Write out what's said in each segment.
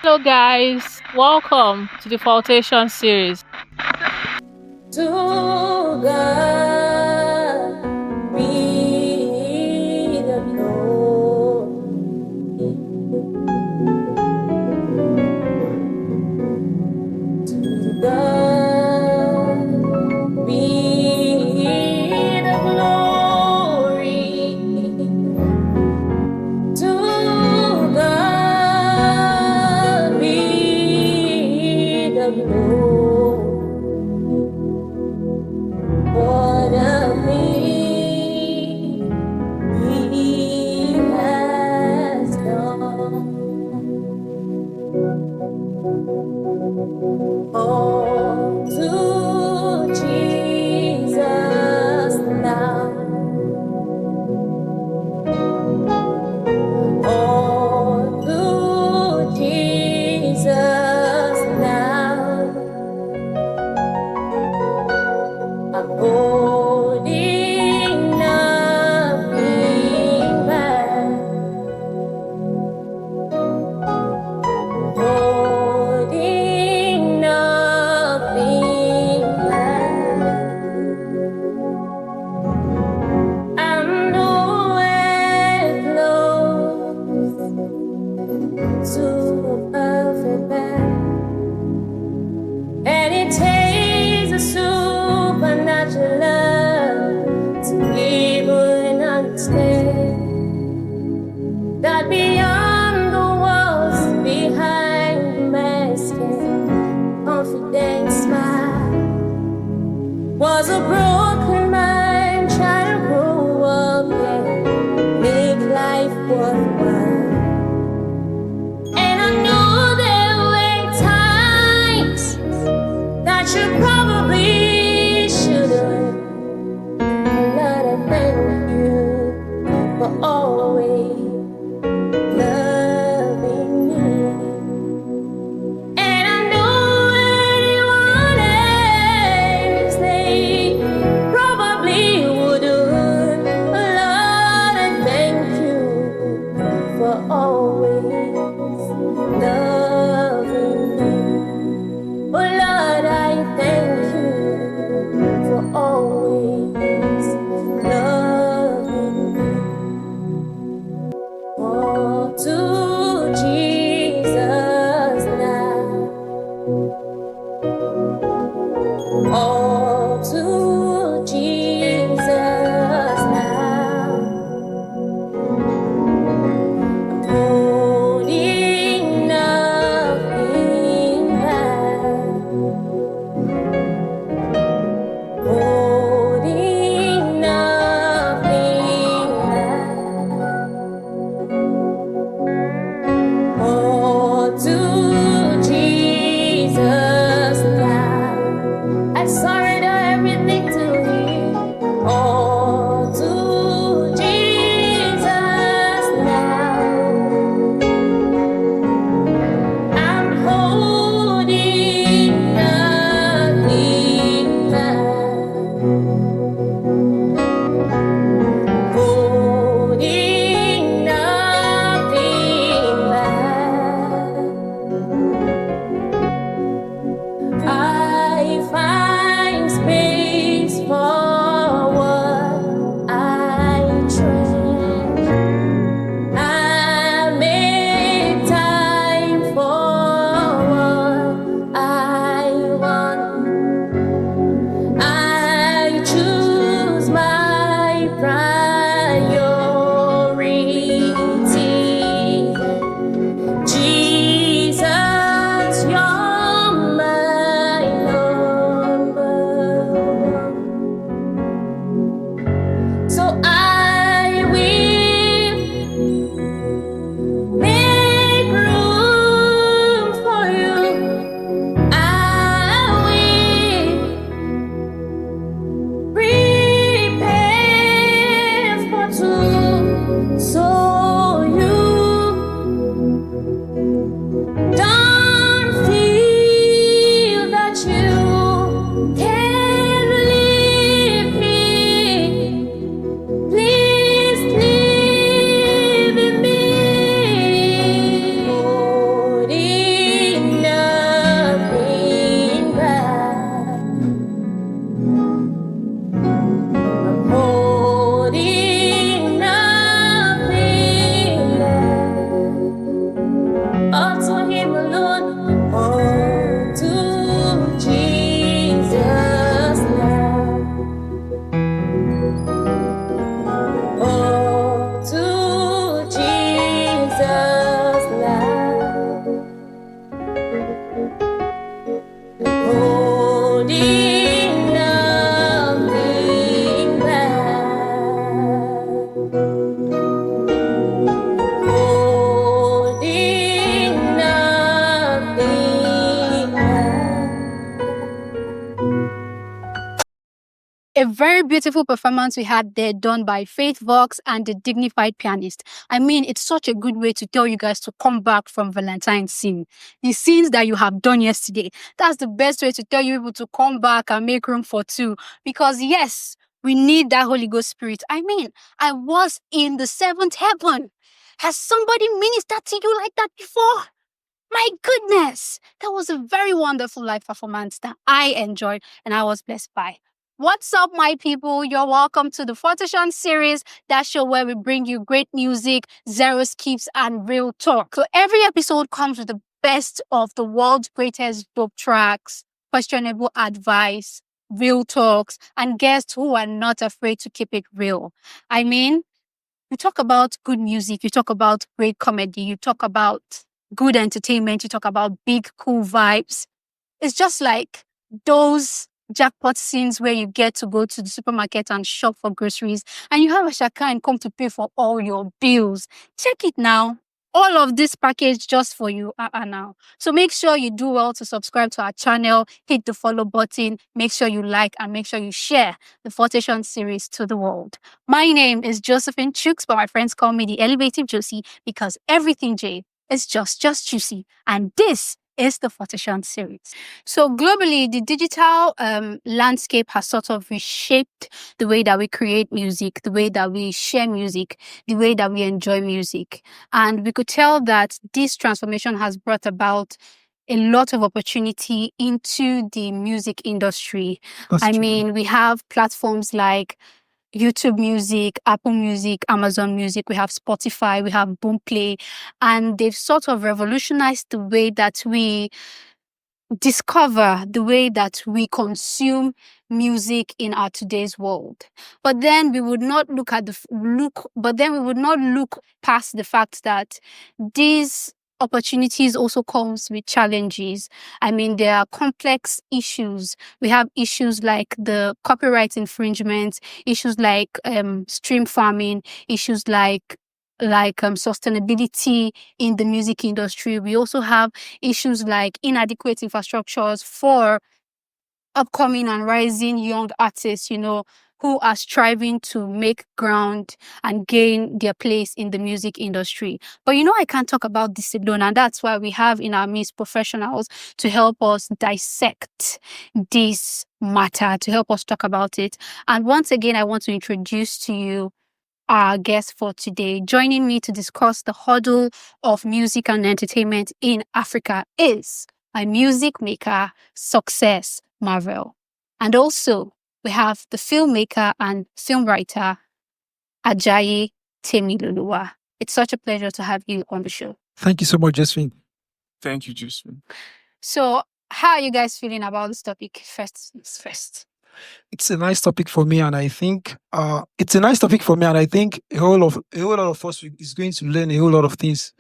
Hello, guys. Welcome to the FORTASION Series. To God be the glory. To God be the glory. To God be the glory. What a thing He has done. All to Jesus now. All to Jesus now. I'm holding nothing back, holding nothing back. I'm nowhere close to a perfect man, and it takes a supernatural love to even understand that beyond the walls, behind the mask, confident smile was a broken mind trying to grow up and make life worthwhile. And I know there were times that you probably shouldn't. Lord, I thank you for always loving me. And I know anyone else, they probably wouldn't. Lord, I thank you for always loving me. Oh Lord, I thank you for always loving me. All to Jesus now. All to Jesus now. I'm holding nothing back, holding nothing back. All to Jesus now. I surrender everything to Him. All to Jesus now. I'm holding nothing back, holding nothing back. I find space for what I treasure. I make time for what I want. I choose my priorities. Jesus, you're my number one. So I will make room for you. I will prepare for two, so you don't feel that you can't leave me. Please live in me. Holding A very beautiful performance we had there done by Faith Vox and the dignified pianist. I mean, it's such a good way to tell you guys to come back from Valentine's scene. The scenes that you have done yesterday, that's the best way to tell you people to come back and make room for two. Because yes, we need that Holy Ghost Spirit. I mean, I was in the seventh heaven. Has somebody ministered to you like that before? My goodness, that was a very wonderful live performance that I enjoyed and I was blessed by. What's up, my people? You're welcome to the FORTASION Series, that show where we bring you great music, zero skips, and real talk. So every episode comes with the best of the world's greatest dope tracks, questionable advice, real talks, and guests who are not afraid to keep it real. I mean, you talk about good music, you talk about great comedy, you talk about good entertainment, you talk about big, cool vibes. It's just like those jackpot scenes where you get to go to the supermarket and shop for groceries and you have a shaka and come to pay for all your bills. Check it now. All of this package just for you now. So make sure you do well to subscribe to our channel, hit the follow button, make sure you like and make sure you share the FORTASION series to the world. My name is Josephine Chooks, but my friends call me the Elevative Josie because everything J is just juicy. And this is the FORTASION series. So globally, the digital landscape has sort of reshaped the way that we create music, the way that we share music, the way that we enjoy music. And we could tell that this transformation has brought about a lot of opportunity into the music industry. I mean, we have platforms like YouTube Music, Apple Music, Amazon Music, we have Spotify, we have Boomplay, and they've sort of revolutionized the way that we discover, the way that we consume music in our today's world. But then we would not look past the fact that these opportunities also comes with challenges. I mean, there are complex issues. We have issues like the copyright infringement, issues like stream farming, issues like sustainability in the music industry. We also have issues like inadequate infrastructures for upcoming and rising young artists, who are striving to make ground and gain their place in the music industry. But I can't talk about this alone, and that's why we have in our midst professionals to help us dissect this matter, to help us talk about it. And once again, I want to introduce to you our guest for today. Joining me to discuss the hurdle of music and entertainment in Africa is a music maker, Success Marvel. And also, we have the filmmaker and film writer, Ajayi Temiloluwa. It's such a pleasure to have you on the show. Thank you so much, Josephine. Thank you, Josephine. So, how are you guys feeling about this topic? First. It's a nice topic for me, and I think a whole lot of us is going to learn a whole lot of things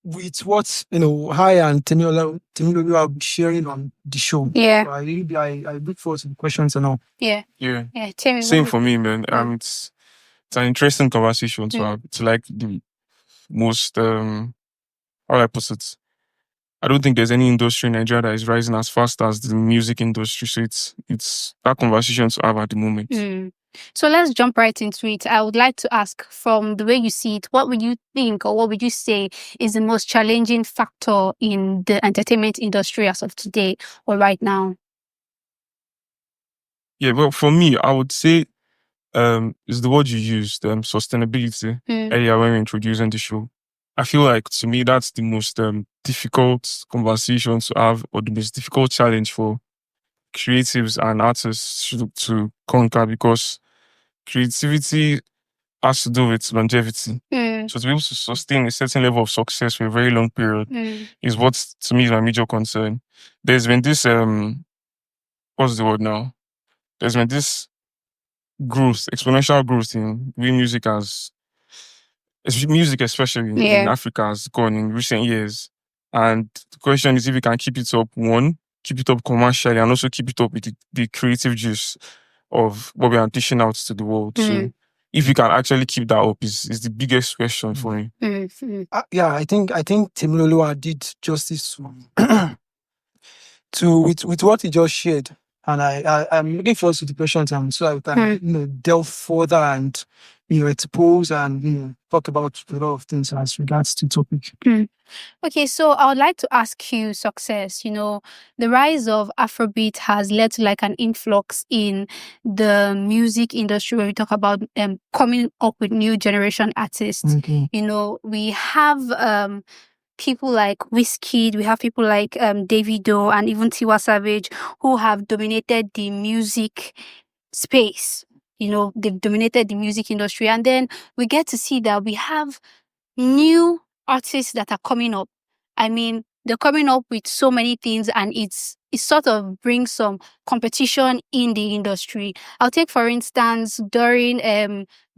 with what I and Temilolu are sharing on the show. Yeah. So I look forward to the questions and all. Yeah. Same for me, man. It's an interesting conversation to have. It's like the most how do I put it? I don't think there's any industry in Nigeria that is rising as fast as the music industry. So it's that conversation to have at the moment. So let's jump right into it. I would like to ask, from the way you see it, what would you think or what would you say is the most challenging factor in the entertainment industry as of today or right now? Yeah, well, for me, I would say is the word you used, sustainability, earlier when we were introducing the show. I feel like, to me, that's the most difficult conversation to have, or the most difficult challenge for creatives and artists to conquer, because creativity has to do with longevity. So to be able to sustain a certain level of success for a very long period is what, to me, is my major concern. There's been this, what's the word now? There's been this growth, exponential growth in way music especially in Africa has gone in recent years. And the question is if we can keep it up, keep it up commercially, and also keep it up with the creative juice of what we are dishing out to the world. So if we can actually keep that up is the biggest question for me. I think Temiloluwa did justice to with what he just shared. And I'm looking forward to the question time so I can delve further and expose and talk about a lot of things as regards to topic. Okay, so I would like to ask you, Success, the rise of Afrobeat has led to like an influx in the music industry where we talk about coming up with new generation artists. Okay. We have people like Wizkid, we have people like Davido and even Tiwa Savage who have dominated the music space. They've dominated the music industry. And then we get to see that we have new artists that are coming up. I mean, they're coming up with so many things, and it sort of brings some competition in the industry. I'll take, for instance, during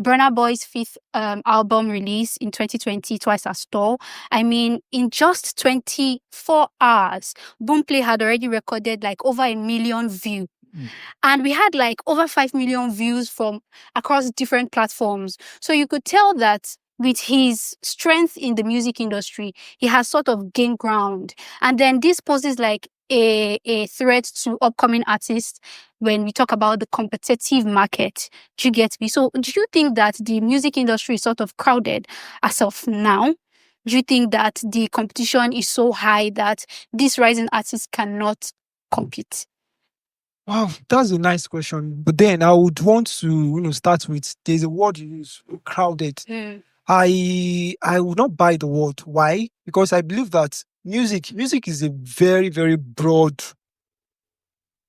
Burna Boy's fifth album release in 2020, Twice as Tall. I mean, in just 24 hours, Boomplay had already recorded like over 1 million views. And we had like over 5 million views from across different platforms. So you could tell that with his strength in the music industry, he has sort of gained ground. And then this poses like a threat to upcoming artists when we talk about the competitive market. Do you get me? So do you think that the music industry is sort of crowded as of now? Do you think that the competition is so high that these rising artists cannot compete? Wow, that's a nice question. But then I would want to, start with there's a word you use, crowded. I would not buy the word. Why? Because I believe that music is a very, very broad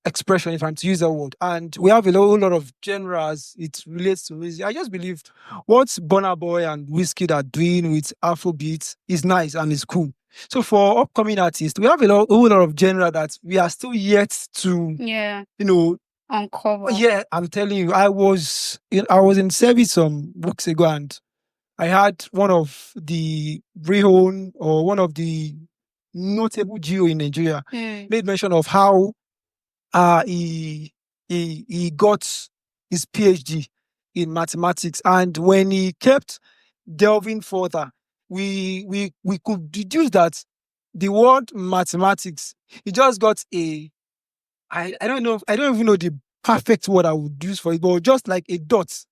expression, if I'm to use that word. And we have a whole lot of genres it relates to music. I just believe what Burna Boy and Wizkid are doing with Afrobeat is nice and is cool. So for upcoming artists, we have a whole lot of genre that we are still yet to, uncover. Yeah, I'm telling you, I was in service some weeks ago, and I had one of the one of the notable geo in Nigeria made mention of how he got his PhD in mathematics, and when he kept delving further, we could deduce that the word mathematics, he just got I don't know, I don't even know the perfect word I would use for it, but just like a dot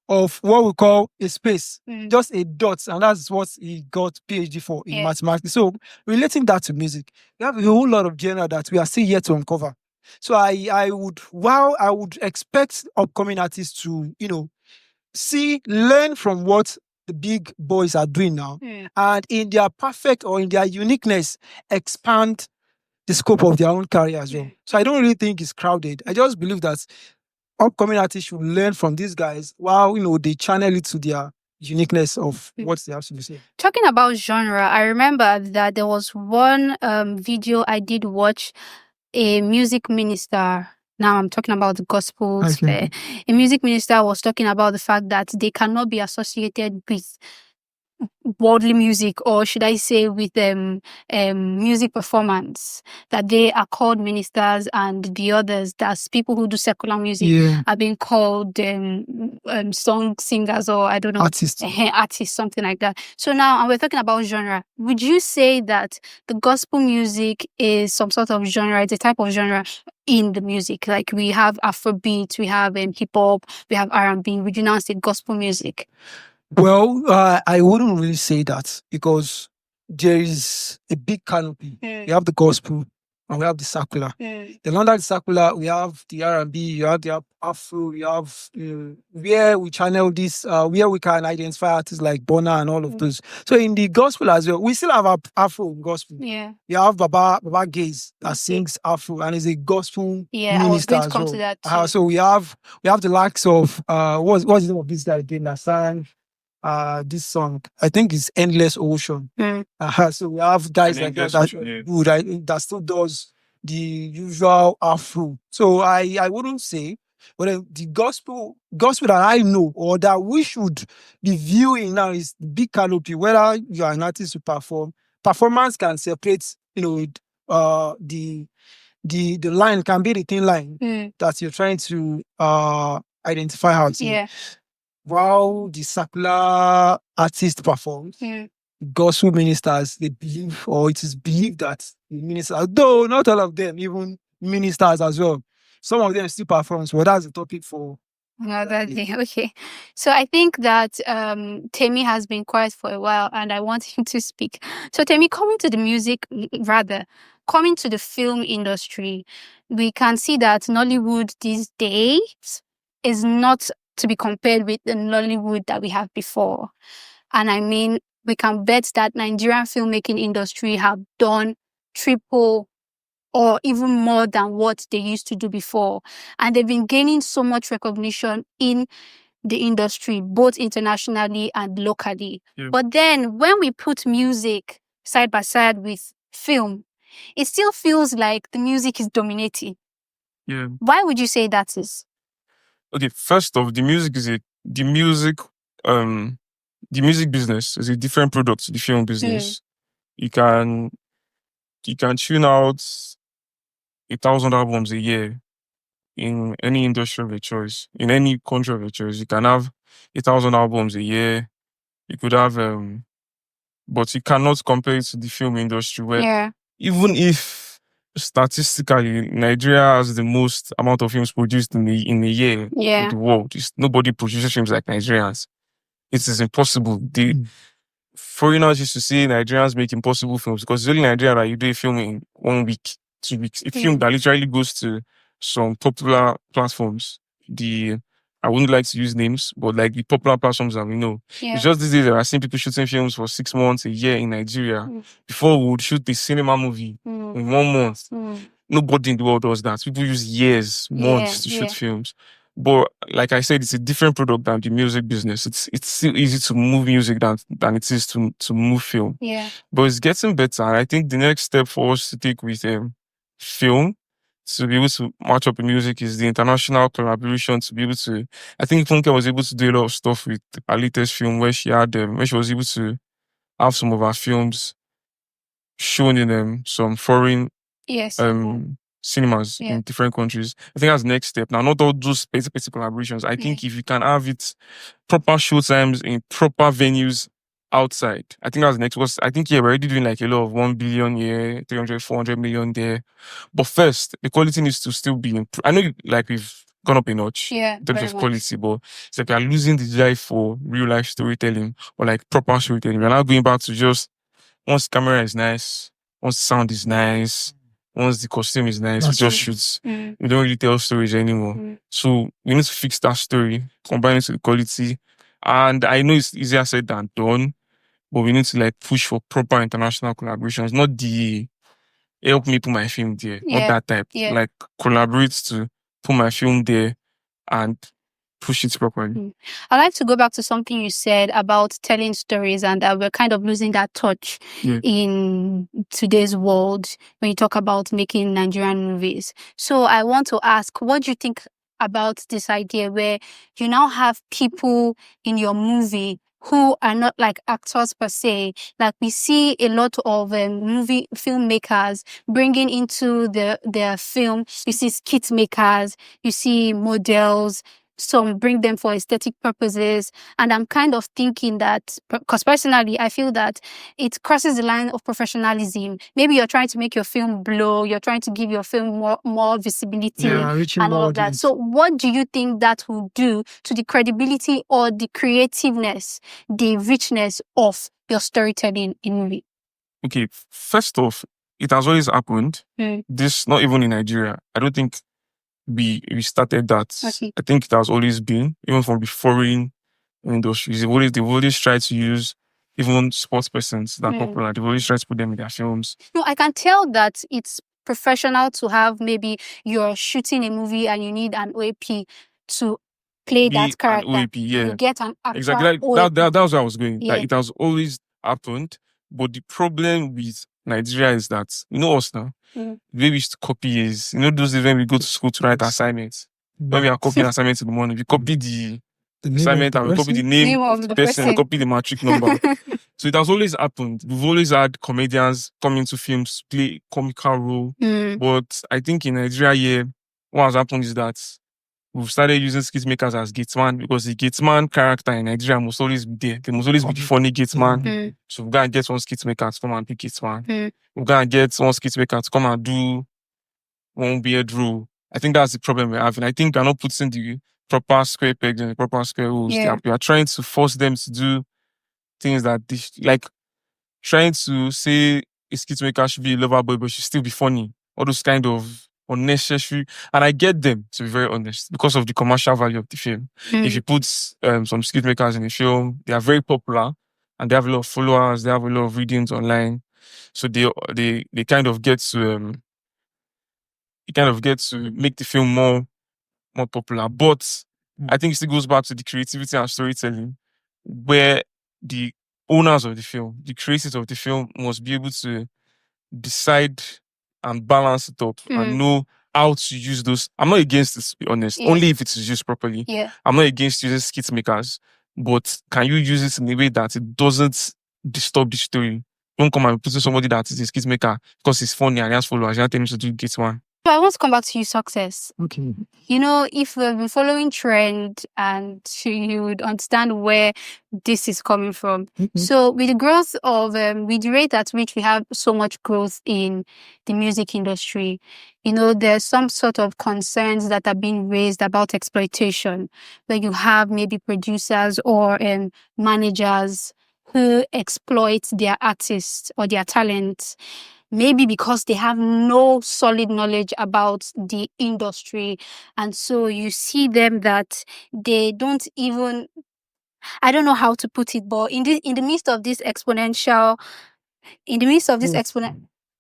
of what we call a space, just a dot, and that's what he got PhD for in mathematics. So relating that to music, we have a whole lot of genre that we are still yet to uncover. So I would expect upcoming artists to, learn from what the big boys are doing now, and in their perfect or in their uniqueness, expand the scope of their own career as well. So I don't really think it's crowded. I just believe that upcoming artists should learn from these guys while, they channel it to their uniqueness of what they have to say. Talking about genre, I remember that there was one video I did watch. A music minister, now I'm talking about the gospel sphere. A music minister was talking about the fact that they cannot be associated with worldly music, or should I say with music performance, that they are called ministers, and the others, that's people who do secular music, are being called song singers, or I don't know, artists, something like that. So now, and we're talking about genre. Would you say that the gospel music is some sort of genre? It's a type of genre in the music. Like we have Afrobeat, we have hip hop, we have R&B. Would you now say gospel music? Well, I wouldn't really say that, because there is a big canopy. We have the gospel and we have the secular. Then under the secular, we have the R&B, you have the Afro, we have where we channel this, where we can identify artists like Burna and all of those. So in the gospel as well, we still have Afro gospel. Yeah. You have Baba Gaze that sings Afro and is a gospel minister I was going to as come well. to that too. So we have the likes of what's the name of this guy again that sang this song? I think it's Endless Ocean. So we have guys like that that still does the usual Afro. So I wouldn't say, but the gospel that I know or that we should be viewing now is the big canopy. Whether you are an artist to perform, performance can separate, the line can be the thin line that you're trying to identify how to. Yeah. While the secular artist performs, gospel ministers, they believe, or it is believed that the ministers, though not all of them, even ministers as well, some of them still performs. Well, that's the topic for Another day. Okay. So I think that Temi has been quiet for a while and I want him to speak. So Temi, coming to the coming to the film industry, we can see that Nollywood these days is not to be compared with the Nollywood that we have before. And I mean, we can bet that Nigerian filmmaking industry have done triple or even more than what they used to do before. And they've been gaining so much recognition in the industry, both internationally and locally. Yeah. But then when we put music side by side with film, it still feels like the music is dominating. Yeah. Why would you say that is? Okay, first off, the music business is a different product to the film business. You can tune out 1,000 albums a year in any industry of your choice, in any country of your choice. You can have 1,000 albums a year. You could have, but you cannot compare it to the film industry where even if statistically Nigeria has the most amount of films produced in a year in the world, nobody produces films like Nigerians. It is impossible. The foreigners used to say Nigerians make impossible films because it's only Nigeria that you do a film in 1 week, 2 weeks. A film that literally goes to some popular platforms. I wouldn't like to use names, but like the popular platforms that we know. It's just these days that I've seen people shooting films for 6 months, a year in Nigeria. Before we would shoot a cinema movie in 1 month. Nobody in the world does that. People use years, months to shoot films. But like I said, it's a different product than the music business. It's still easy to move music than it is to move film. Yeah. But it's getting better. And I think the next step for us to take with film to be able to match up with music is the international collaboration to be able to. I think Funke was able to do a lot of stuff with her latest film where she was able to have some of her films shown in some foreign cinemas in different countries. I think that's the next step. Now, not all those specific collaborations. I think if you can have it proper showtimes in proper venues outside, I think that's the next. Because I think we're already doing like a lot of 1 billion here, 300, 400 million there. But first, the quality needs to still be improved. I know like we've gone up a notch in terms of quality, but it's like we are losing the drive for real life storytelling or like proper storytelling. We're now going back to just once the camera is nice, once the sound is nice, once the costume is nice, we just shoot. We don't really tell stories anymore. So we need to fix that story, combine it with the quality. And I know it's easier said than done, but we need to like push for proper international collaborations, not the help me put my film there, not that type. Like collaborate to put my film there and push it properly. I'd like to go back to something you said about telling stories and that we're kind of losing that touch in today's world when you talk about making Nigerian movies. So I want to ask, what do you think about this idea where you now have people in your movie who are not like actors per se? Like we see a lot of movie filmmakers bringing into their film. You see skit makers, you see models, some bring them for aesthetic purposes. And I'm kind of thinking that, because personally, I feel that it crosses the line of professionalism. Maybe you're trying to make your film blow, you're trying to give your film more visibility and all of that. So what do you think that will do to the credibility or the creativeness, the richness of your storytelling in movie? Okay, first off, it has always happened. This, not even in Nigeria. I don't think we started that. I think it has always been, even from the foreign industries. They've always tried to use even sports persons that are popular. They've always tried to put them in their films. No, I can tell that it's professional to have maybe you're shooting a movie and you need an OAP to play that character. An OAP, You get an actual exactly. OAP. That was where I was going. That it has always happened. But the problem with Nigeria is that, you know us now, the way we used to copy is, you know those days when we go to school to write assignments. When we are copying assignments in the morning, we copy the assignment and we copy the name of the person, we copy the matric number. So it has always happened. We've always had comedians come into films, play comical role. But I think in Nigeria, what has happened is that we've started using skit makers as gatesman because the gatesman character in Nigeria must always be there. There must always be the funny gatesman. So we're going to get one skit maker to come and pick gatesman. We're going to get one skit maker to come and do one beard role. I think that's the problem we're having. I think we're not putting the proper square pegs in the proper square holes. Yeah. We are trying to force them to do things that like trying to say a skit maker should be a lover boy, but should still be funny. All those kind of unnecessary. And I get them, to be very honest, because of the commercial value of the film. If you put some skit makers in the film, they are very popular and they have a lot of followers, they have a lot of readings online. So they kind of get to make the film more popular. But I think it still goes back to the creativity and storytelling, where the owners of the film, the creators of the film, must be able to decide and balance it up and know how to use those. I'm not against this, to be honest, only if it is used properly. Yeah. I'm not against using skit makers, but can you use it in a way that it doesn't disturb the story? Don't come and put somebody that is a skit maker because he's funny and he has followers. You don't tell him to do gate one. So I want to come back to you, Success. Okay. You know, if we've been following trend and you would understand where this is coming from. So with the growth of, with the rate at which we have so much growth in the music industry, you know, there's some sort of concerns that are being raised about exploitation, where you have maybe producers or managers who exploit their artists or their talents, maybe because they have no solid knowledge about the industry. And so you see them that they don't even, I don't know how to put it, but in the midst of this exponential,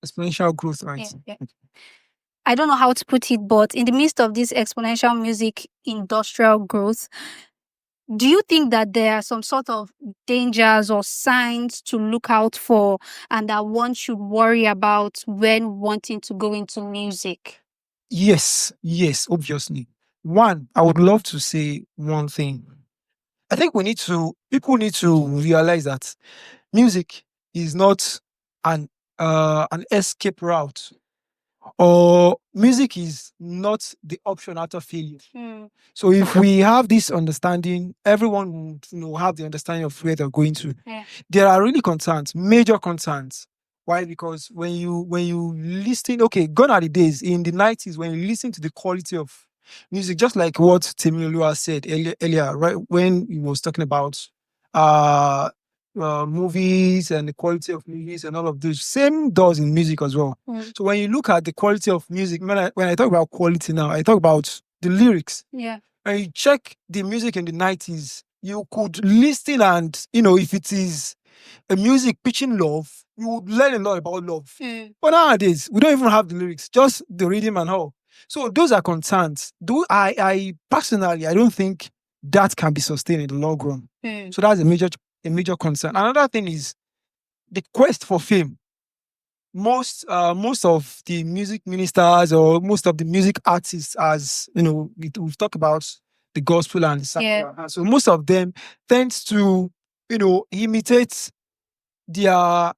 Exponential growth, right? yeah. I don't know how to put it, but in the midst of this exponential music industrial growth, do you think that there are some sort of dangers or signs to look out for and that one should worry about when wanting to go into music? Yes, obviously. One, I would love to say one thing. I think people need to realize that music is not an escape route, or music is not the option out of failure. So if we have this understanding, everyone would have the understanding of where they're going to. Yeah. There are really concerns, major concerns. Why? Because when you listen, gone are the days in the 90s when you listen to the quality of music, just like what Temilolua said earlier, right? When he was talking about movies and the quality of movies and all of those, same does in music as well. So when you look at the quality of music, when I talk about quality now, I talk about the lyrics. Yeah. When you check the music in the 90s, you could listen and, if it is a music pitching love, you would learn a lot about love. But nowadays, we don't even have the lyrics, just the rhythm and all. So those are concerns. I personally, I don't think that can be sustained in the long run. So that's a major concern. Another thing is the quest for fame. Most of the music ministers or most of the music artists, as we've talked about the gospel and the secular. So most of them tends to imitate their, I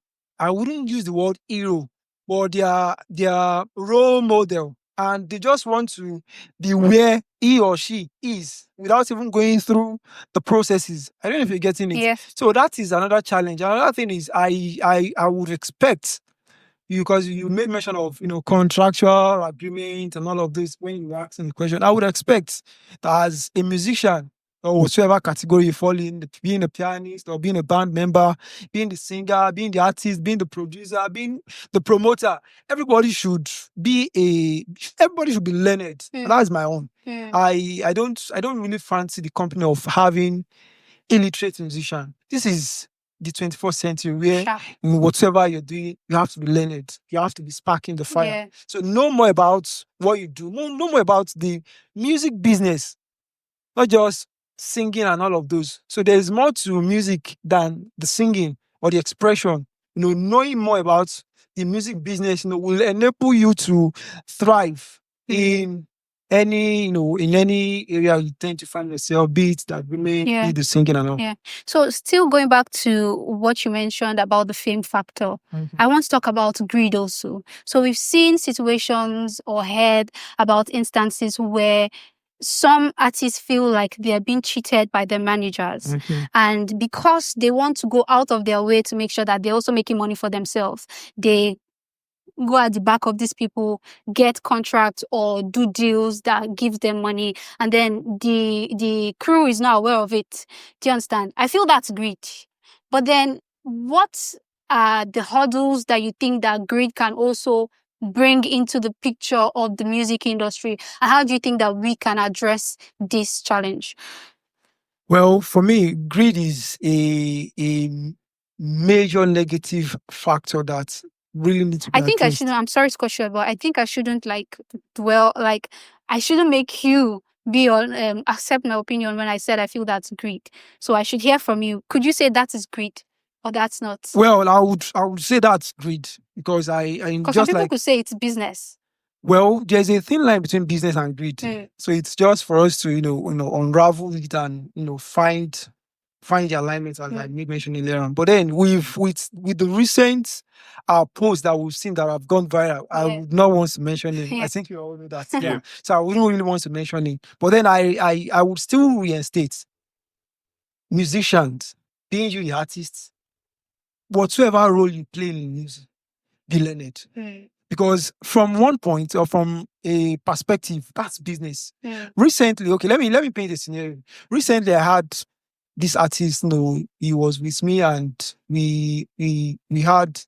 wouldn't use the word hero, but their role model, and they just want to be where he or she is without even going through the processes. I don't know if you're getting it. Yes. So that is another challenge. Another thing is I would expect, because you made mention of contractual agreement and all of this when you were asking the question, I would expect that as a musician or whatever category you fall in, being a pianist or being a band member, being the singer, being the artist, being the producer, being the promoter, everybody should be learned. And that's my own. I don't really fancy the company of having illiterate musician. This is the 21st century where in whatever you're doing, you have to be learned. You have to be sparking the fire. Yeah. So know more about what you do. Know more about the music business, not just singing and all of those. So there's more to music than the singing or the expression. Knowing more about the music business, will enable you to thrive in any, in any area you tend to find yourself, be it that women, be it the singing and all. Yeah. So still going back to what you mentioned about the fame factor, I want to talk about greed also. So we've seen situations or heard about instances where some artists feel like they're being cheated by their managers. And because they want to go out of their way to make sure that they're also making money for themselves, they go at the back of these people, get contracts or do deals that gives them money, and then the crew is not aware of it. Do you understand? I feel that's greed. But then what are the hurdles that you think that greed can also bring into the picture of the music industry? And how do you think that we can address this challenge? Well, for me, greed is a major negative factor that really needs to be I think I addressed. shouldn't, I'm sorry to cut you, but I think I shouldn't I shouldn't make you accept my opinion when I said I feel that's greed. So I should hear from you. Could you say that is greed or that's not? Well, I would say that's greed because I'm Because some just people like, could say it's business. well, there's a thin line between business and greed. Mm. So it's just for us to, unravel it and, find the alignment as I made mention earlier on. But then with the recent posts that we've seen that have gone viral, I Yeah. would not want to mention it. Yeah. I think you all know that. Yeah. So I wouldn't really want to mention it. But then I would still reinstate musicians, being you the artists, whatsoever role you play in music, be learned. Because from one point or from a perspective, that's business. Recently, okay, let me paint a scenario. Recently, I had this artist, he was with me and we had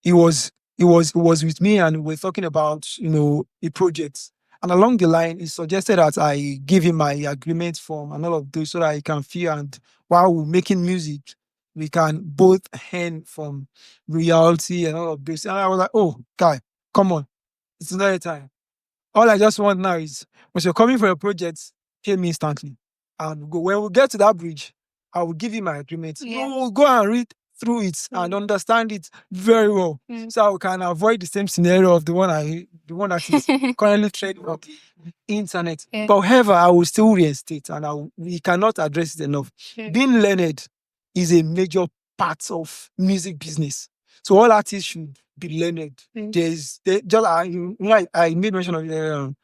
he was with me and we were talking about, a project. And along the line, he suggested that I give him my agreement form and all of those so that he can feel, and while we're making music, we can both earn from reality and all of this. And I was like, oh, guy, come on. It's another time. All I just want now is when you're coming for a project, pay me instantly. And go. When we get to that bridge, I will give you my agreement. Yeah. You will go and read through it and understand it very well. So I can avoid the same scenario of the one that is currently trading on the internet. Yeah. But however, I will still reinstate and we cannot address it enough. Being learned is a major part of music business. So all artists should be learned. I made mention of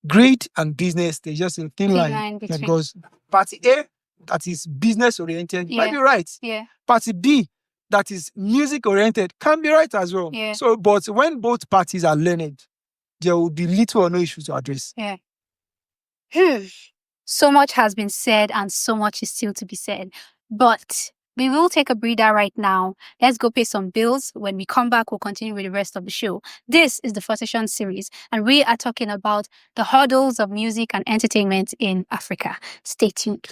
greed and business. There's just a thin line between. because party A that is business oriented might be right. Yeah. Party B that is music oriented can be right as well. Yeah. So, but when both parties are learned, there will be little or no issue to address. Yeah. So much has been said and so much is still to be said. But we will take a breather right now. Let's go pay some bills. When we come back, we'll continue with the rest of the show. This is the FORTASION Series, and we are talking about the hurdles of music and entertainment in Africa. Stay tuned.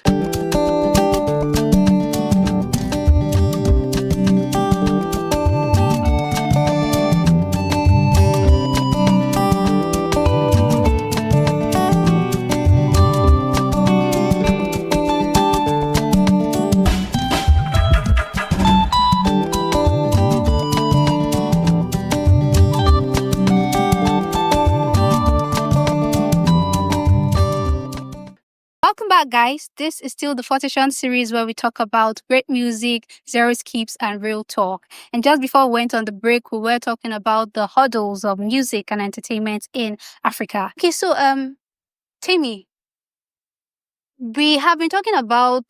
Welcome back, guys. This is still the FORTASION series where we talk about great music, zero skips, and real talk. And just before we went on the break, we were talking about the hurdles of music and entertainment in Africa. Okay, so Tammy, we have been talking about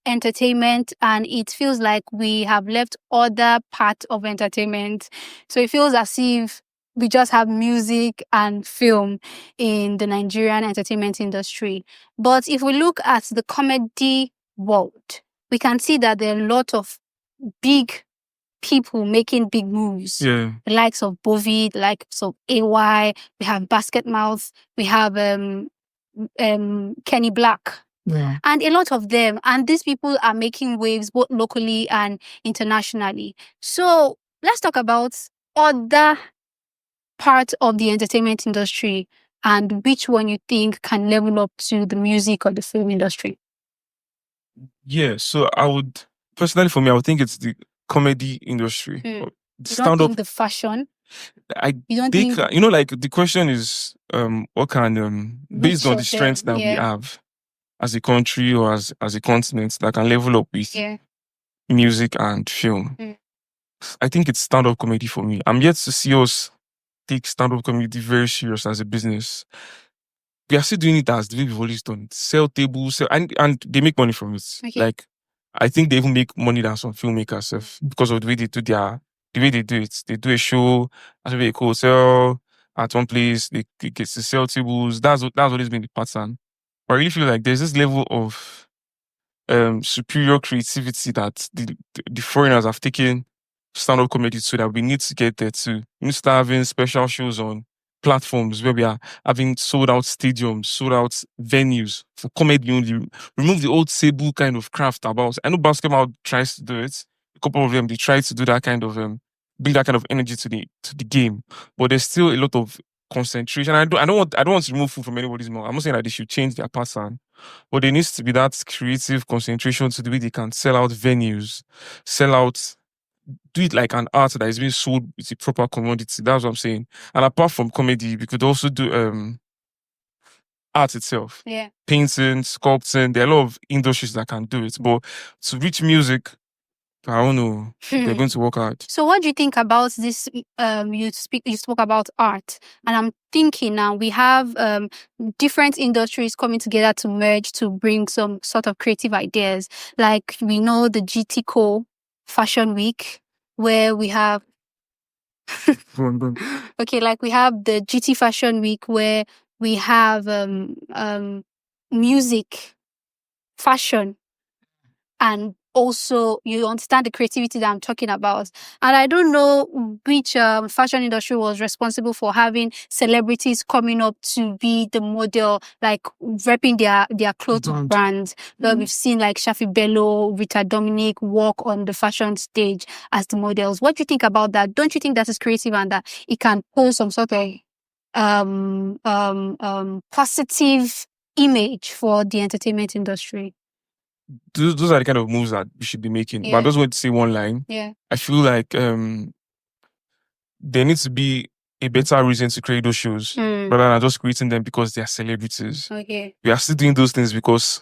entertainment and it feels like we have left other part of entertainment. So it feels as if we just have music and film in the Nigerian entertainment industry. But if we look at the comedy world, we can see that there are a lot of big people making big moves. Yeah. The likes of Bovi, the likes of AY, we have Basket Mouth, we have Kenny Black. Yeah. And a lot of them. And these people are making waves both locally and internationally. So let's talk about other part of the entertainment industry and which one you think can level up to the music or the film industry. Yeah, so I would personally, for me, I would think it's the comedy industry. You don't Stand think up. the fashion? I You don't think think like the question is what can based which on the of strengths them? that we Yeah. have as a country or as a continent that can level up with Yeah. music and film. Mm. I think it's stand-up comedy for me. I'm yet to see us take stand-up comedy very serious as a business. We are still doing it as the way we've always done it. Sell tables, and they make money from it. Okay. Like, I think they even make money than some filmmakers because of the way they do their the way they do it. They do a show at a hotel, at one place, they get to sell tables. That's always been the pattern. But I really feel like there's this level of superior creativity that the foreigners have taken stand-up comedy to, that we need to get there too. We need to start having special shows on platforms where we are having sold out stadiums, sold out venues for comedy only. Remove the old table kind of craft about. I know basketball tries to do it. A couple of them, they try to do that kind of bring that kind of energy to the game. But there's still a lot of concentration. I don't want to remove food from anybody's mouth. I'm not saying that they should change their pattern. But there needs to be that creative concentration to the way they can sell out venues, sell out, do it like an art that is being sold with a proper commodity. That's what I'm saying. And apart from comedy, we could also do art itself. Yeah. Painting, sculpting. There are a lot of industries that can do it. But to reach music, I don't know. They're going to work hard. So what do you think about this? You spoke about art, and I'm thinking now we have different industries coming together to merge to bring some sort of creative ideas. Like we know the GTCO Fashion Week, where we have okay, like we have the GT Fashion Week where we have music, fashion, and also you understand the creativity that I'm talking about. And I don't know which fashion industry was responsible for having celebrities coming up to be the model, like repping their clothes brands. We've seen like Shafi Bello, Rita Dominic walk on the fashion stage as the models. What do you think about that? Don't you think that is creative and that it can pose some sort of positive image for the entertainment industry? Those are the kind of moves that we should be making. But I just want to say one line. Yeah. I feel like there needs to be a better reason to create those shows rather than just creating them because they are celebrities. Okay. We are still doing those things because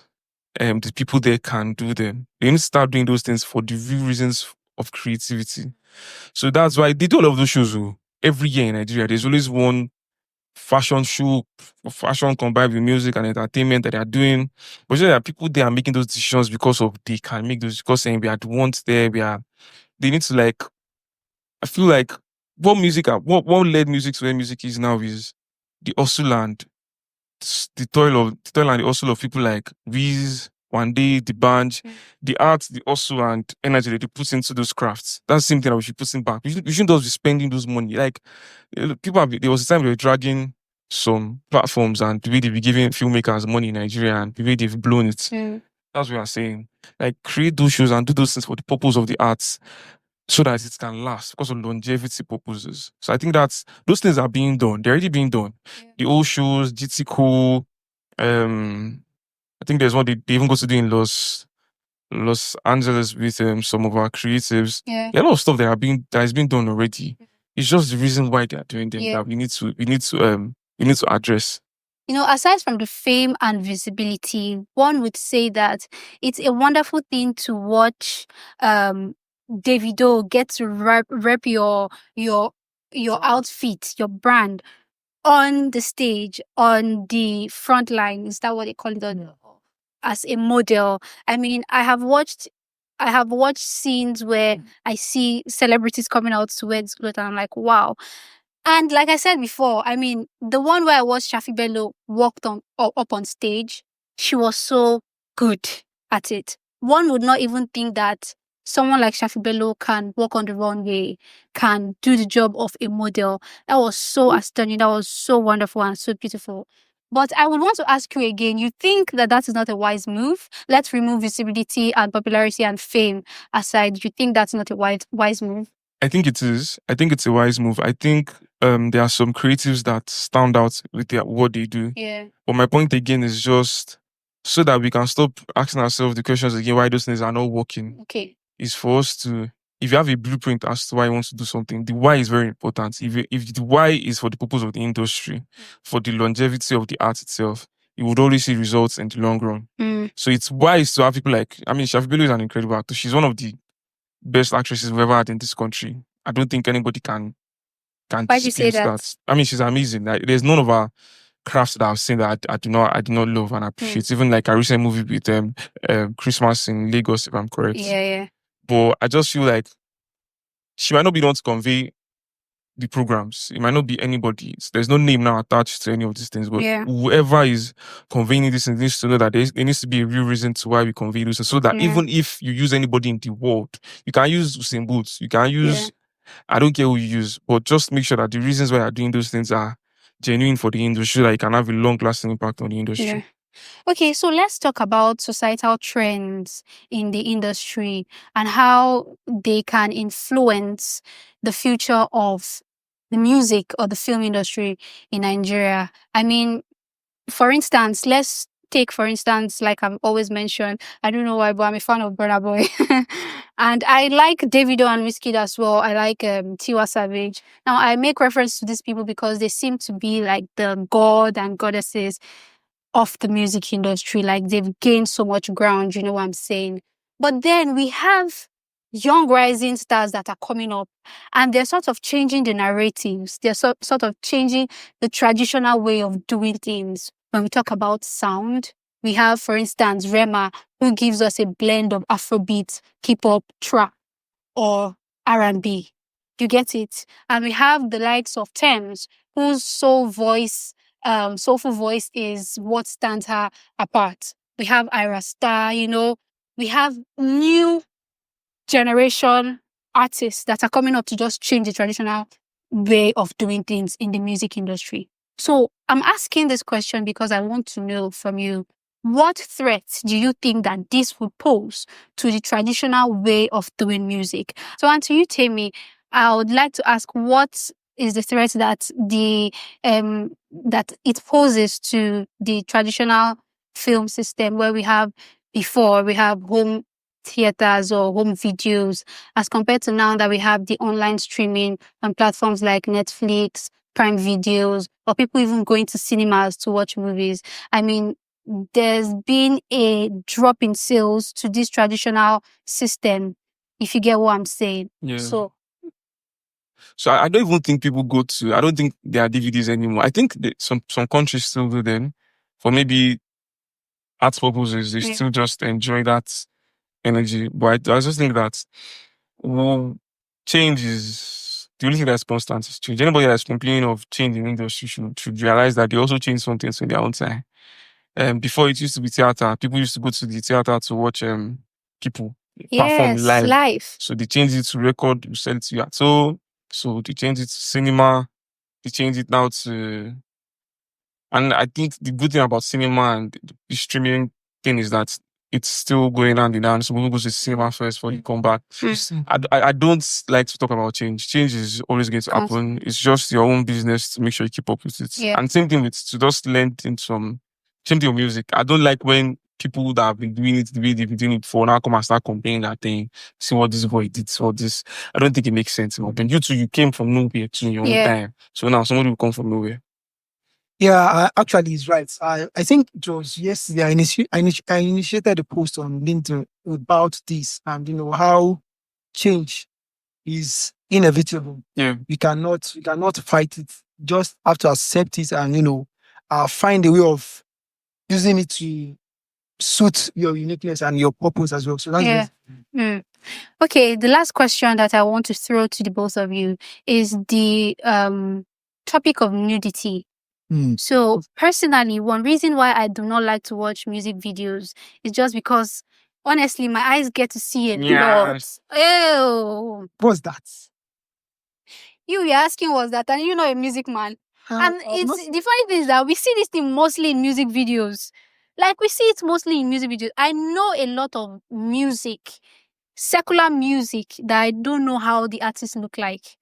the people there can do them. They need to start doing those things for the real reasons of creativity. So that's why they do all of those shows every year in Nigeria. There's always one fashion show, fashion combined with music and entertainment that they are doing. But there are people there are making those decisions because of they can make those, because saying we are the ones there, they need to like, I feel like what led music to where music is now is the hustle and the toil and the hustle of people like Wiz, One Day, the band, the art, the hustle and energy that they put into those crafts. That's the same thing that we should put in back. We shouldn't just be spending those money. Like there was a time they were dragging some platforms and the way they be giving filmmakers money in Nigeria and the way they've blown it. That's what I'm saying. Like create those shows and do those things for the purpose of the arts so that it can last because of longevity purposes. So I think those things are being done. They're already being done. Yeah. The old shows, GTCO, I think there's one they even go to do in Los Angeles with some of our creatives. Yeah. There are a lot of stuff that has been done already. It's just the reason why they are doing them that we need to address. You know, aside from the fame and visibility, one would say that it's a wonderful thing to watch Davido get to rep your outfit, your brand on the stage, on the front line. Is that what they call it? As a model. I mean, I have watched scenes where I see celebrities coming out to wear this clothes and I'm like, wow. And like I said before, I mean, the one where I watched Shafi Bello walked up on stage, she was so good at it. One would not even think that someone like Shafi Bello can walk on the runway, can do the job of a model. That was so astonishing. That was so wonderful and so beautiful. But I would want to ask you again, you think that is not a wise move? Let's remove visibility and popularity and fame aside. You think that's not a wise move? I think it is. I think it's a wise move. I think there are some creatives that stand out with what they do. Yeah. But my point again is just so that we can stop asking ourselves the questions again why those things are not working. Okay. Is for us to, if you have a blueprint as to why you want to do something, the why is very important. If the why is for the purpose of the industry, for the longevity of the art itself, you would always see results in the long run. So it's wise to have people like, I mean, Shafi Bello is an incredible actor. She's one of the best actresses we've ever had in this country. I don't think anybody can Why do you say that? I mean, she's amazing. Like, there's none of our crafts that I've seen that I do not love and appreciate. Even like a recent movie with Christmas in Lagos, if I'm correct. Yeah. But I just feel like she might not be the one to convey the programs. It might not be anybody. There's no name now attached to any of these things, but whoever is conveying this needs to know that there needs to be a real reason to why we convey this, so that even if you use anybody in the world, you can use Usain Bolt, you can use, I don't care who you use, but just make sure that the reasons why you're doing those things are genuine for the industry, that you can have a long-lasting impact on the industry. Yeah. Okay, so let's talk about societal trends in the industry and how they can influence the future of the music or the film industry in Nigeria. I mean, for instance, let's take, for instance, like I've always mentioned, I don't know why, but I'm a fan of Burna Boy. And I like Davido and Wizkid as well. I like Tiwa Savage. Now, I make reference to these people because they seem to be like the god and goddesses of the music industry. Like they've gained so much ground, you know what I'm saying? But then we have young rising stars that are coming up, and they're sort of changing the narratives. They're sort of changing the traditional way of doing things. When we talk about sound, we have, for instance, Rema, who gives us a blend of Afrobeat, hip-hop, trap, or R&B. You get it? And we have the likes of Thames, whose soulful voice is what stands her apart. We have Ira Star, you know. We have new generation artists that are coming up to just change the traditional way of doing things in the music industry. So I'm asking this question because I want to know from you, what threats do you think that this would pose to the traditional way of doing music? So, and to you, Tammy, I would like to ask, what is the threat that that it poses to the traditional film system, where we have home theaters or home videos, as compared to now that we have the online streaming on platforms like Netflix, Prime Videos, or people even going to cinemas to watch movies. I mean, there's been a drop in sales to this traditional system, if you get what I'm saying. Yeah. So I don't even think people go to, I don't think there are DVDs anymore. I think some countries still do them for maybe art purposes. They still just enjoy that energy. But I just think that change is the only thing that's constant is change. Anybody that's complaining of change in the industry should realize that they also change some things in their own time. Before it used to be theater, people used to go to the theater to watch people perform live. So they changed it to record, we sell it to you. So they changed it to cinema. They changed it now to, and I think the good thing about cinema and the streaming thing is that it's still going hand in hand. So people go to cinema first before you come back. I don't like to talk about change. Change is always going to happen. It's just your own business to make sure you keep up with it. And same thing with, to just learn in same thing with music. I don't like when people that have been doing it the way they've been doing it before now come and start complaining that thing, see what this boy did, or this. I don't think it makes sense. But you two, you came from nowhere to your own time. So now somebody will come from nowhere. Yeah, actually, he's right. I think it was yesterday I initiated a post on LinkedIn about this, and how change is inevitable. Yeah, we cannot fight it. Just have to accept it, and find a way of using it to suit your uniqueness and your purpose as well. So that's Okay, the last question that I want to throw to the both of you is the topic of nudity. So personally, one reason why I do not like to watch music videos is just because, honestly, my eyes get to see a lot. Ew. What's that? You're asking what's that, and you're not a music man. And it's the funny thing is that we see this thing mostly in music videos. Like, we see it mostly in music videos. I know a lot of music, secular music, that I don't know how the artists look like.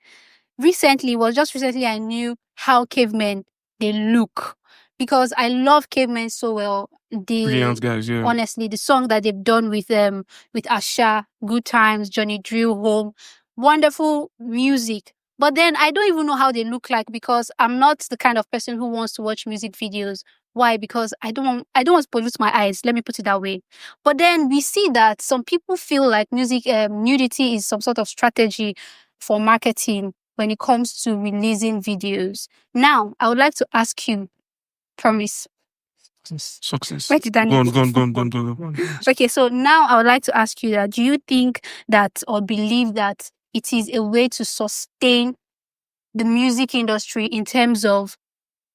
Recently I knew how cavemen they look, because I love cavemen so well. brilliant guys, yeah. Honestly, the song that they've done with Asha, Good Times, Johnny Drill, Home, wonderful music. But then I don't even know how they look like, because I'm not the kind of person who wants to watch music videos. Why? Because I don't want to pollute my eyes. Let me put it that way. But then we see that some people feel like nudity is some sort of strategy for marketing when it comes to releasing videos. Now, I would like to ask you, Promise. Success. Where did that Go on. Okay, so now I would like to ask you that, do you think that, or believe that it is a way to sustain the music industry in terms of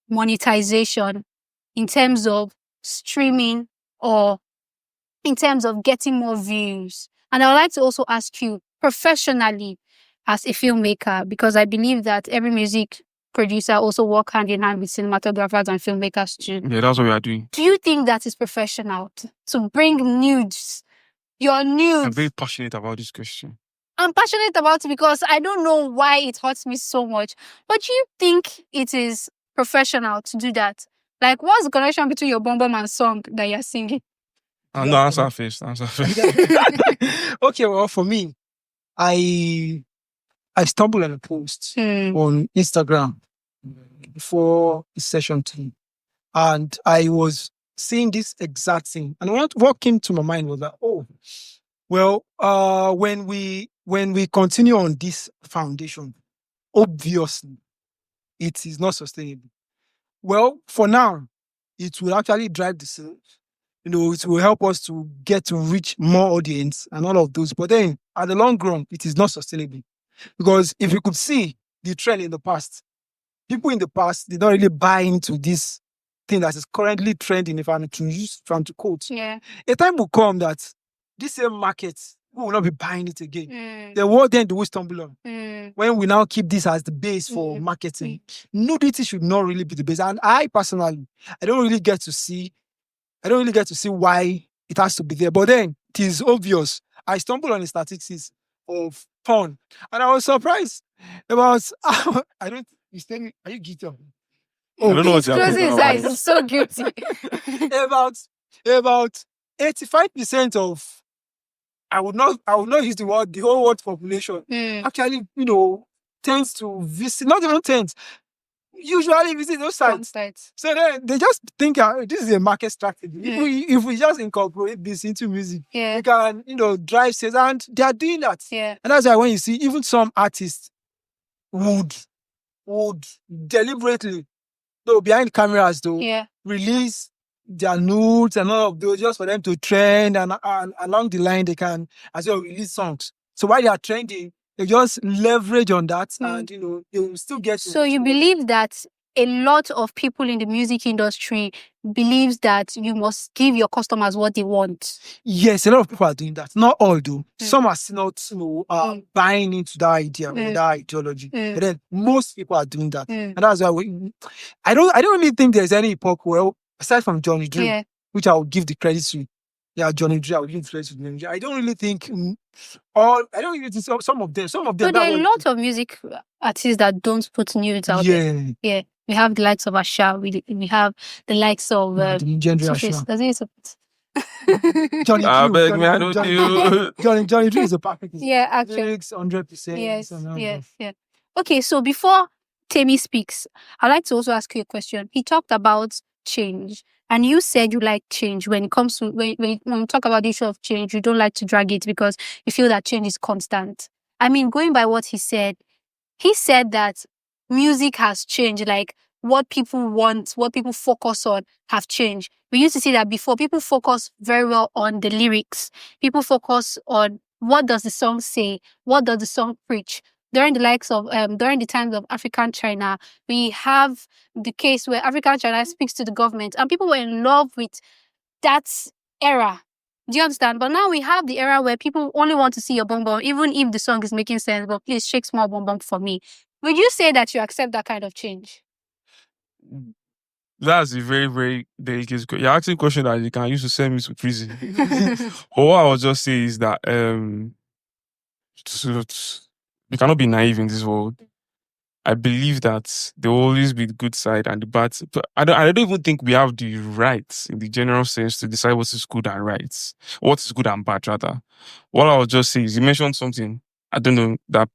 monetization, in terms of streaming, or in terms of getting more views? And I would like to also ask you professionally as a filmmaker, because I believe that every music producer also work hand in hand with cinematographers and filmmakers too. Yeah, that's what we are doing. Do you think that is professional to bring nudes, your nudes? I'm very passionate about this question. I'm passionate about it because I don't know why it hurts me so much. But do you think it is professional to do that? Like, what's the connection between your Bomb Bomb and song that you're singing? No, answer first. Okay, well, for me, I stumbled on a post on Instagram before session 2, and I was seeing this exact thing. And what came to my mind was that, oh, well, when we continue on this foundation, obviously, it is not sustainable. Well, for now, it will actually drive the sales. It will help us to get to reach more audience and all of those. But then, at the long run, it is not sustainable. Because if you could see the trend in the past, people in the past did not really buy into this thing that is currently trending, if I'm to quote. Yeah. A time will come that this same market, we will not be buying it again. The what then do we stumble on? When we now keep this as the base for marketing, nudity should not really be the base. And I personally, I don't really get to see why it has to be there. But then it is obvious. I stumbled on the statistics of porn, and I was surprised about. Are you guilty of it? I don't know what's Closing happening. his eyes. I'm so guilty. about 85% of, I would not use the whole world population actually, tends to visit, not even tends, usually visit those sites. So then they just think this is a market strategy. If we just incorporate this into music, we can, drive sales, and they are doing that. Yeah. And that's why when you see even some artists would deliberately, though behind cameras, release their nudes and all of those just for them to trend, and along the line they can as well release songs. So while they are trending, they just leverage on that, and they will still get. So you believe that a lot of people in the music industry believes that you must give your customers what they want? Yes, a lot of people are doing that. Not all do. Some are still not, buying into that idea or that ideology. But then most people are doing that, and that's why I don't really think there's any epoch where, aside from Johnny Drew, which I will give the credit to. Yeah, Johnny Drew, I will give the credit to Johnny Drew. I don't really think some of them. So there are a lot of music artists that don't put nudes out there. Yeah. We have the likes of Asha. We have the likes of Asha. Does he support? Johnny Drew. I beg me, I don't do. Johnny Drew is a perfect. Yeah, actually. Lyrics 100%. Yes. Okay, so before Temi speaks, I'd like to also ask you a question. He talked about change, and you said you like change. When it comes to when we talk about the issue of change, you don't like to drag it because you feel that change is constant. I mean, going by what he said that music has changed, like what people want, what people focus on have changed. We used to see that before. People focus very well on the lyrics. People focus on what does the song say, what does the song preach. During the times of African China, we have the case where African China speaks to the government, and people were in love with that era. Do you understand? But now we have the era where people only want to see your bum bum, even if the song is making sense. But please shake small bum bum for me. Would you say that you accept that kind of change? That's a very, very delicate question. You're asking a question that you can use to send me to prison. But what I would just say is that we cannot be naive in this world. I believe that there will always be the good side and the bad side. But I don't even think we have the rights in the general sense to decide what is good and right. What is good and bad, rather. What I would just say is, you mentioned something, I don't know, that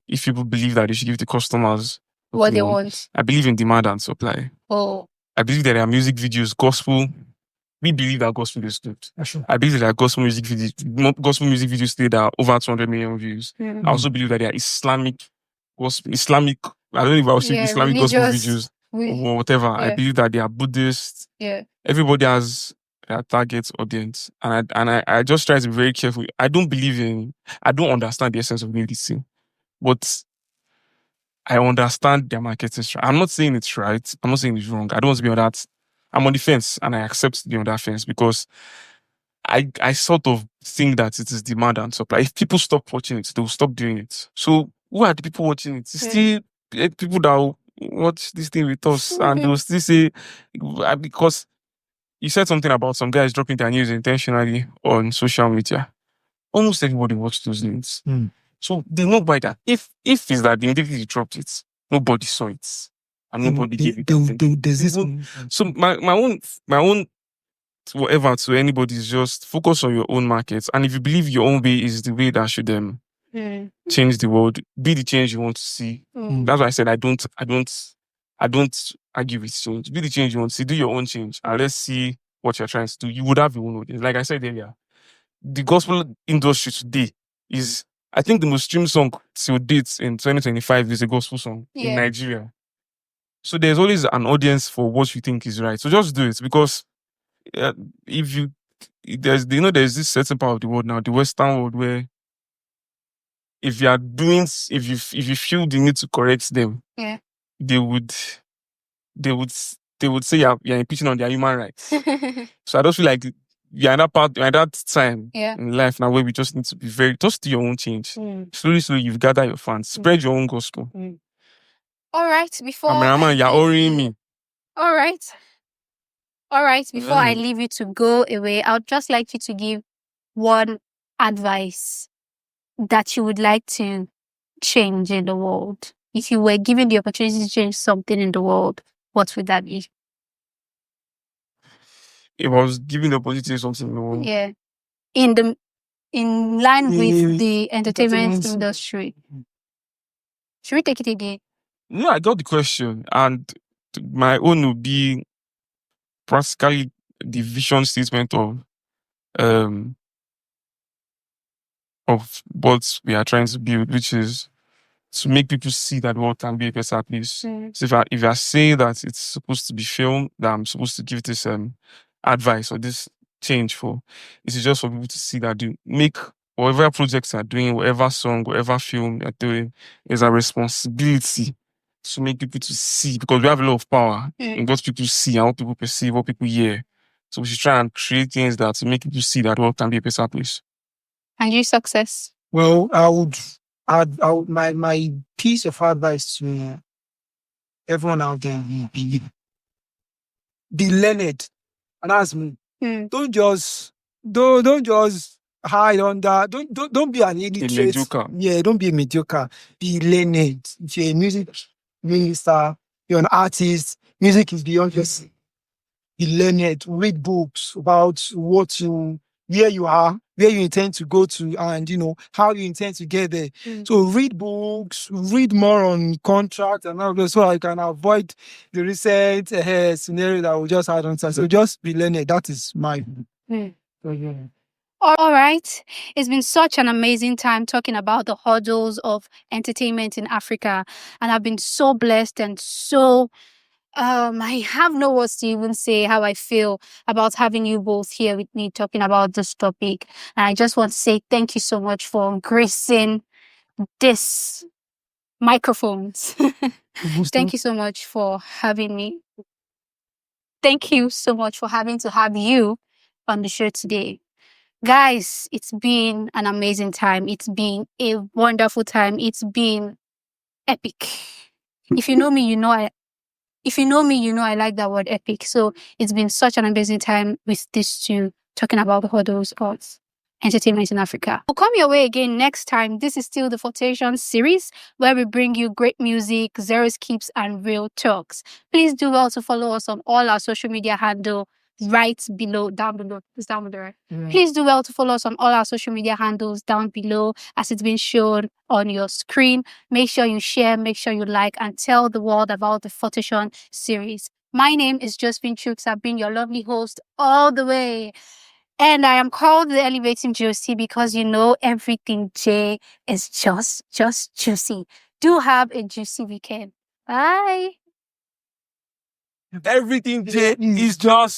if people believe that they should give the customers what they want. I believe in demand and supply. Oh. I believe that there are music videos, gospel. We believe that gospel is good. Sure. I believe that there are gospel music videos today that are over 200 million views. I also believe that there are Islamic, I don't know if I would say Islamic gospel videos or whatever. I believe that they are Buddhist. Yeah. Everybody has their target audience. And I just try to be very careful. I don't understand the essence of nudity. but I understand their marketing strategy. I'm not saying it's right. I'm not saying it's wrong. I don't want to be on that. I'm on the fence, and I accept to be on that fence because I sort of think that it is demand and supply. If people stop watching it, they will stop doing it. So who are the people watching it? It's still people that will watch this thing with us, and they will still say because you said something about some guys dropping their news intentionally on social media. Almost everybody watched those news. So they know by that. If it's that they immediately dropped it, nobody saw it. And nobody gave it attention. There's this So my own whatever to anybody is just focus on your own market. And if you believe your own way is the way that should change the world, be the change you want to see. That's why I said I don't argue with change. Be the change you want to see, do your own change, and let's see what you're trying to do. You would have your own audience. Like I said earlier, the gospel industry today is, I think, the most streamed song till date in 2025 is a gospel song in Nigeria. So there's always an audience for what you think is right. So just do it, because if you there's this certain part of the world now, the Western world, where if you feel the need to correct them, they would say you're impeaching on their human rights. So I just feel like you're in that time in life now where we just need to be just do your own change. Slowly, you've gathered your fans. Spread your own gospel. All right, before Cameraman, you're worrying me. All right, before I leave you to go away, I would just like you to give one advice that you would like to change in the world. If you were given the opportunity to change something in the world, what would that be? If I was given the opportunity to do something in the world. Yeah. In line with the entertainment industry. Should we take it again? No, I got the question, and my own would be practically the vision statement of what we are trying to build, which is to make people see that the world can be a better place. So if I say that it's supposed to be filmed, that I'm supposed to give this advice or this change for, it's just for people to see that make whatever projects you're doing, whatever song, whatever film you're doing, is a responsibility to make people to see, because we have a lot of power in what people see and what people perceive, what people hear. So we should try and create things that to make people see that the world can be a better place. And your success? Well, I would my piece of advice to everyone out there will be learned, and that's me. Don't just hide under. Don't be an illiterate. mediocre. Yeah, don't be a mediocre. Be learned. If you're a music minister, you're an artist. Music is beyond just. Be learned. Read books about where you are, where you intend to go to, and how you intend to get there. So read books, read more on contract and all that, so I can avoid the recent scenario that we just had on time. So just be learned. That is my. All right. It's been such an amazing time talking about the hurdles of entertainment in Africa, and I've been so blessed and so. I have no words to even say how I feel about having you both here with me talking about this topic. And I just want to say thank you so much for gracing this microphones. Thank you so much for having me. Thank you so much for having to have you on the show today. Guys, it's been an amazing time. It's been a wonderful time. It's been epic. If you know me, you know I like that word epic. So it's been such an amazing time with these two talking about the hurdles of entertainment in Africa. We'll come your way again next time. This is still the FORTASION series, where we bring you great music, zero skips, and real talks. Please do also follow us on all our social media handle down below. It's down below, right? Please do well to follow us on all our social media handles down below as it's been shown on your screen. Make sure you share, make sure you like, and tell the world about the FORTASION series. My name is Josephine Chooks. I've been your lovely host all the way. And I am called the Elevating Josie because everything J is just juicy. Do have a juicy weekend. Bye. Everything J is just